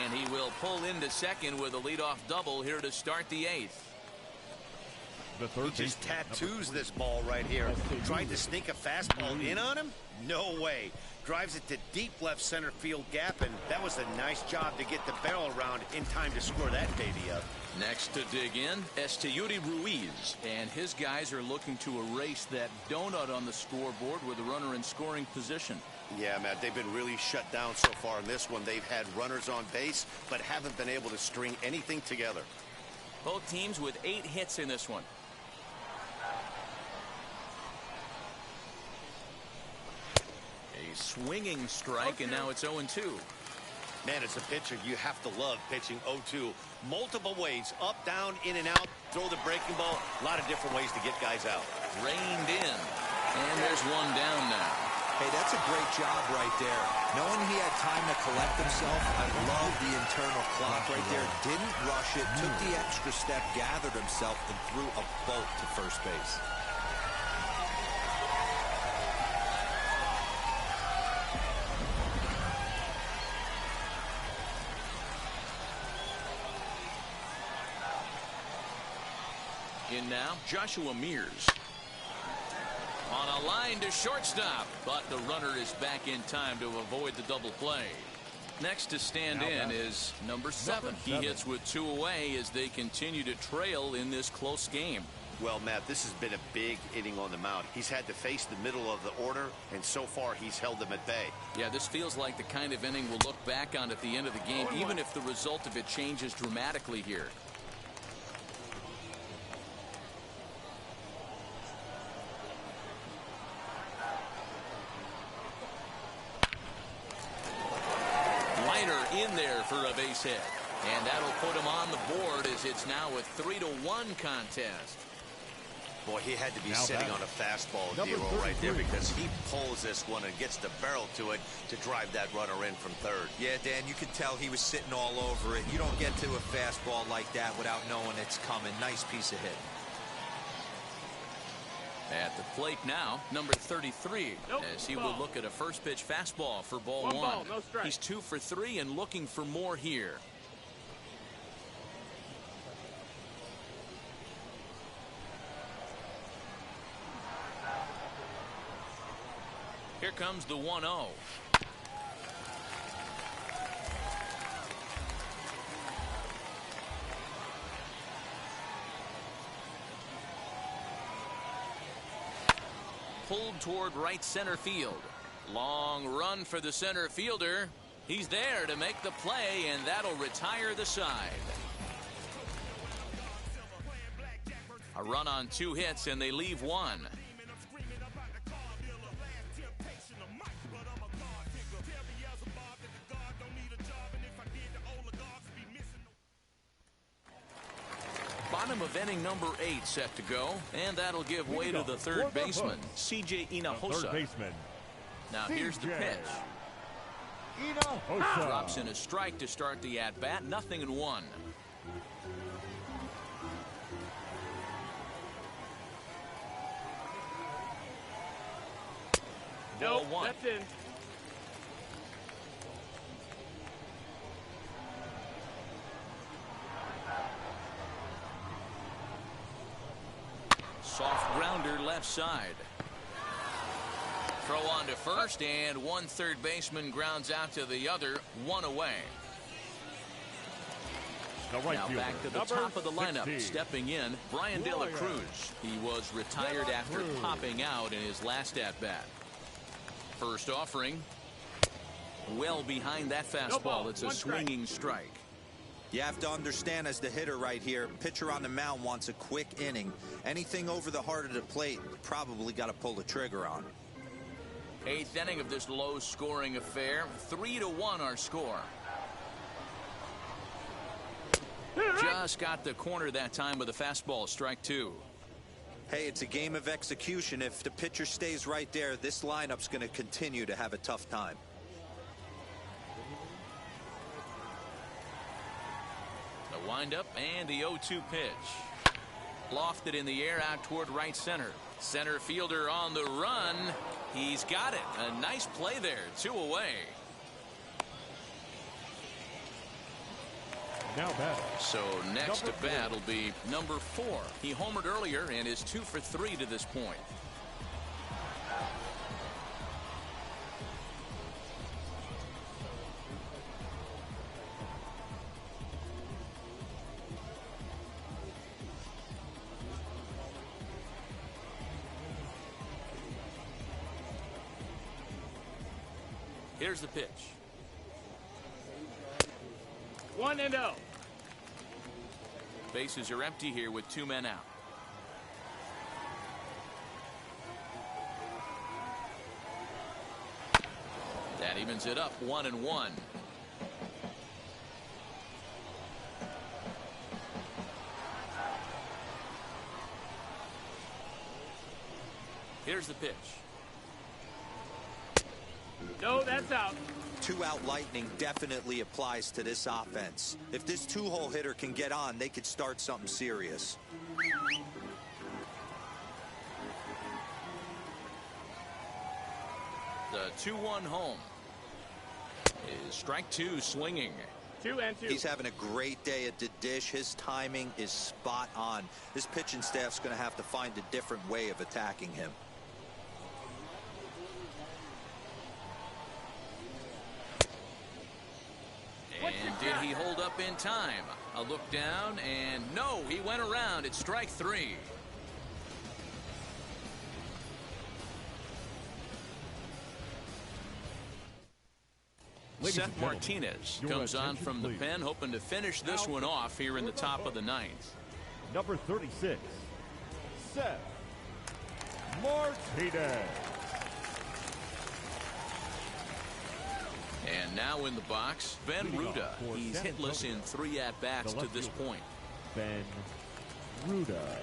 And he will pull into second with a leadoff double here to start the 8th. The third He just tattoos this ball right here. Tried to sneak a fastball in on him? No way. Drives it to deep left center field gap, and that was a nice job to get the barrel around in time to score that baby up. Next to dig in, Esteury Ruiz. And his guys are looking to erase that donut on the scoreboard with a runner in scoring position. Yeah, Matt, they've been really shut down so far in this one. They've had runners on base, but haven't been able to string anything together. Both teams with 8 hits in this one. A swinging strike, and now it's 0-2. Man, as a pitcher, you have to love pitching 0-2. Multiple ways, up, down, in and out, throw the breaking ball. A lot of different ways to get guys out. Reined in. And there's one down now. Hey, that's a great job right there. Knowing he had time to collect himself, I love the internal clock right there. Didn't rush it, took the extra step, gathered himself, and threw a bolt to first base. In now, Joshua Mears. On a line to shortstop, but the runner is back in time to avoid the double play. Next to stand in is number 7. He hits with 2 away as they continue to trail in this close game. Well, Matt, this has been a big inning on the mound. He's had to face the middle of the order, and so far he's held them at bay. Yeah, this feels like the kind of inning we'll look back on at the end of the game, even if the result of it changes dramatically here. In there for a base hit, and that'll put him on the board as it's now a 3-1 contest. Boy, he had to be sitting on a fastball deal right there, because he pulls this one and gets the barrel to it to drive that runner in from third. Yeah, Dan, you could tell he was sitting all over it. You don't get to a fastball like that without knowing it's coming. Nice piece of hit. At the plate now, number 33, as he will look at a first pitch fastball for ball 1. No strike. He's 2 for 3 and looking for more here. Here comes the 1-0. Pulled toward right center field. Long run for the center fielder. He's there to make the play, and that'll retire the side. A run on 2 hits, and they leave 1. Bottom of inning number 8 set to go, and that'll give way to the third baseman, C.J. Hinojosa. Third baseman. Now here's the pitch. Drops in a strike to start the at-bat. 0-1. Nope, 1. that's in. Soft grounder left side. Throw on to first, and one third baseman grounds out to the other. 1 away. Now back to the top of the lineup. 16. Stepping in, Brian De La Cruz. He was retired after popping out in his last at-bat. First offering. Well behind that fastball. It's a swinging strike. You have to understand, as the hitter right here, pitcher on the mound wants a quick inning. Anything over the heart of the plate, probably got to pull the trigger on. 8th inning of this low-scoring affair. 3-1 our score. Just got the corner that time with a fastball. Strike 2. Hey, it's a game of execution. If the pitcher stays right there, this lineup's going to continue to have a tough time. The windup and the 0-2 pitch. Lofted in the air out toward right center. Center fielder on the run. He's got it. A nice play there. 2 away. Now batting. So next Number to bat 4. will be number 4. He homered earlier and is 2 for 3 to this point. Here's the pitch. 1-0. Bases are empty here with 2 men out. That evens it up. 1-1. Here's the pitch. No, that's out. 2-out lightning definitely applies to this offense. If this 2-hole hitter can get on, they could start something serious. The 2-1 home is strike 2 swinging. 2-2. He's having a great day at the dish. His timing is spot on. His pitching staff's going to have to find a different way of attacking him. And did he hold up in time? A look down, and no, he went around. It's strike 3. Ladies and Seth gentlemen, Martinez your comes on attention, from the please. pen, hoping to finish this one off here in the top of the 9th. Number 36, Seth Martinez. And now in the box, Ben Leading Ruda. off for He's San hitless Antonio. in 3 at-bats The to left this fielder. point. Ben Ruda.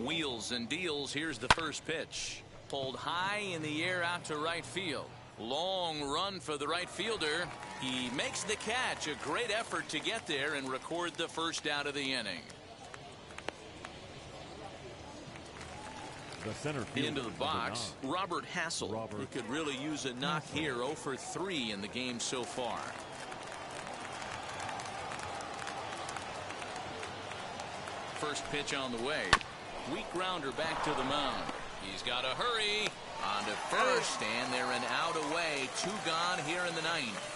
Wheels and deals. Here's the first pitch. Pulled high in the air out to right field. Long run for the right fielder. He makes the catch. A great effort to get there and record the first out of the inning. The center fielder, Into the number box, 9. Robert Hassel. Robert He could really use a knock here. 0 for 3 in the game so far. First pitch on the way. Weak grounder back to the mound. He's got to hurry. On to first, and they're an out away. 2 gone here in the 9th.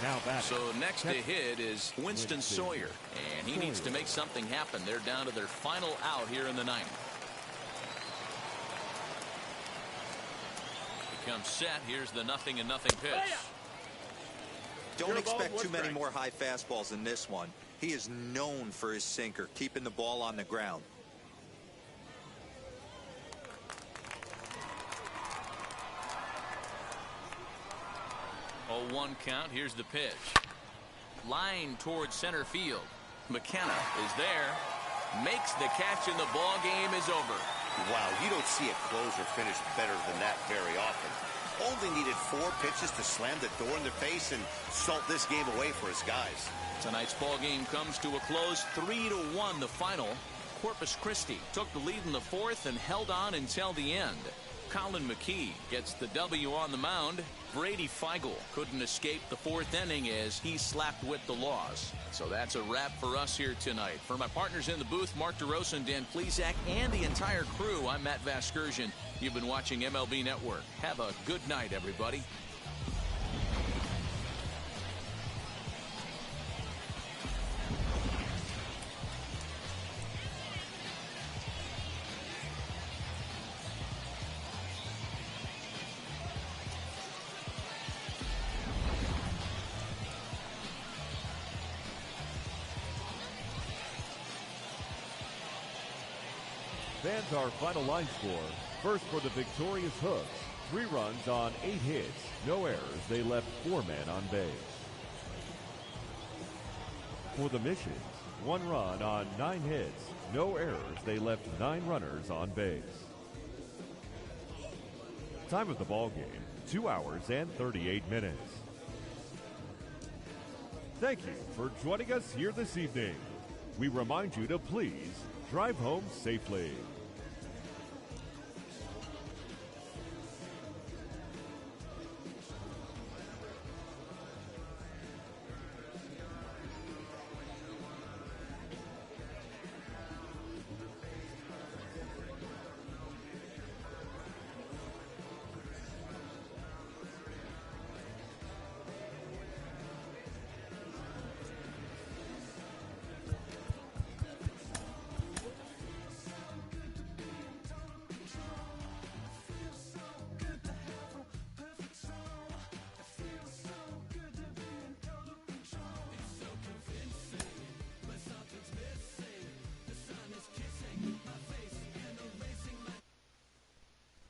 Now batting. So next to hit is Winston Sawyer, and he needs to make something happen. They're down to their final out here in the 9th. Becomes set. Here's the 0-0 pitch. Don't expect too many strike. more high fastballs than this one. He is known for his sinker, keeping the ball on the ground. 0-1 count. Here's the pitch. Line towards center field. McKenna is there. Makes the catch, and the ball game is over. Wow, you don't see a closer finish better than that very often. Only needed 4 pitches to slam the door in their face and salt this game away for his guys. Tonight's ball game comes to a close. 3-1 the final. Corpus Christi took the lead in the 4th and held on until the end. Colin McKee gets the W on the mound. Brady Feigl couldn't escape the 4th inning as he slapped with the loss. So that's a wrap for us here tonight. For my partners in the booth, Mark DeRosa and Dan Plesac, and the entire crew, I'm Matt Vasgersian. You've been watching MLB Network. Have a good night, everybody. Fans, our final line score. First for the victorious Hooks. 3 runs on 8 hits. No errors. They left 4 men on base. For the Missions, 1 run on 9 hits. No errors. They left 9 runners on base. Time of the ball game, 2 hours and 38 minutes. Thank you for joining us here this evening. We remind you to please drive home safely.